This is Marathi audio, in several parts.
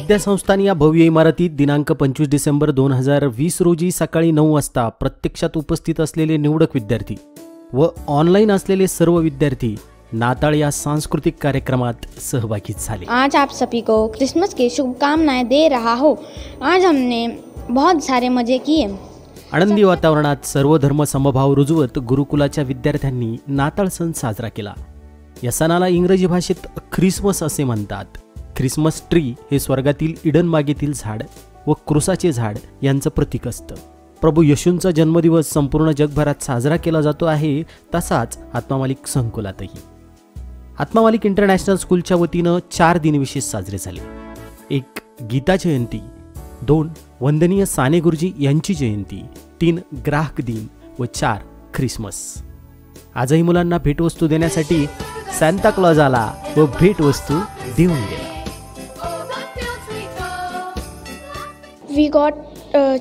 विद्यासंस्थान या भव्य इमारतीत दिनांक 25 डिसेंबर 2020 रोजी सकाळी 9 वाजता प्रत्यक्षात उपस्थित असलेले निवडक विद्यार्थी व ऑनलाइन असलेले सर्व विद्यार्थी नाताळ या सांस्कृतिक कार्यक्रमात सहभागी झाले। आज आप सभी को क्रिसमस की शुभकामनाएं दे रहा हूँ। आज हमने बहुत सारे मजे किए। आनंदी वातावरणात सर्व धर्म समभाव रुजवत गुरुकुलाच्या विद्यार्थ्यांनी नाताळ सण साजरा केला। या सणाला इंग्रजी भाषेत ख्रिसमस असे म्हणतात। ख्रिसमस ट्री हे स्वर्गातील इडन बागेतील झाड व क्रूसाचे झाड यांचं प्रतीक असतं। प्रभू येशूंचा जन्मदिवस संपूर्ण जगभरात साजरा केला जातो आहे, तसाच आत्मा मालिक संकुलातही। आत्मा मालिक इंटरनॅशनल स्कूलच्या वतीनं 4 दिन विशेष साजरे झाले। 1 गीता जयंती, 2 वंदनीय साने गुरुजी यांची जयंती, 3 ग्राहक दिन व 4 ख्रिसमस। आजही मुलांना भेटवस्तू देण्यासाठी सांता क्लॉज आला व भेटवस्तू देऊन गेला। We got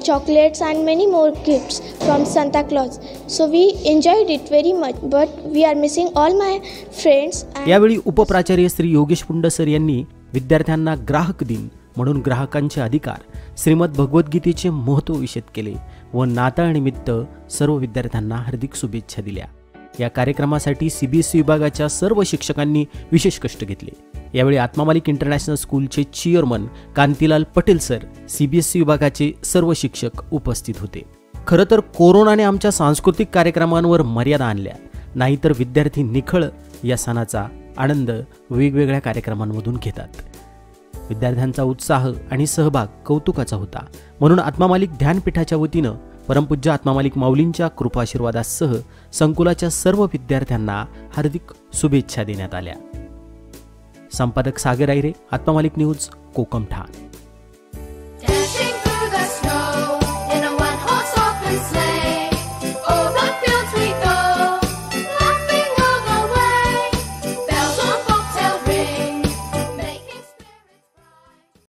chocolates and many more gifts from Santa Claus. So we enjoyed it very much. But we are missing all my friends. यावेळी उपप्राचार्य श्री योगेश पुंड सर यांनी विद्यार्थ्यांना ग्राहक दिन म्हणून ग्राहकांचे अधिकार, श्रीमद भगवद्गीतेचे महत्त्व विशद केले व नाताळ निमित्त सर्व विद्यार्थ्यांना हार्दिक शुभेच्छा दिल्या। या कार्यक्रमासाठी सीबीएसई विभागाच्या सर्व शिक्षकांनी विशेष कष्ट घेतले। यावेळी आत्मा मालिक इंटरनॅशनल स्कूलचे chairman Kantilal Patel sir, CBSE विभागाचे सर्व शिक्षक उपस्थित होते। खरं तर कोरोनाने आमच्या सांस्कृतिक कार्यक्रमांवर मर्यादा आणल्या, नाहीतर विद्यार्थी निखळ या सणाचा आनंद वेगवेगळ्या कार्यक्रमांमधून घेतात। विद्यार्थ्यांचा उत्साह आणि सहभाग कौतुकाचा होता, म्हणून आत्मा मालिक ध्यानपीठाच्या वतीनं परमपूज्य आत्मा मालिक माऊलींच्या कृपाशीर्वादासह संकुलाच्या सर्व विद्यार्थ्यांना हार्दिक शुभेच्छा देण्यात आल्या। संपादक सागर आयरे, आत्मा मालिक न्यूज, कोकम ठाण।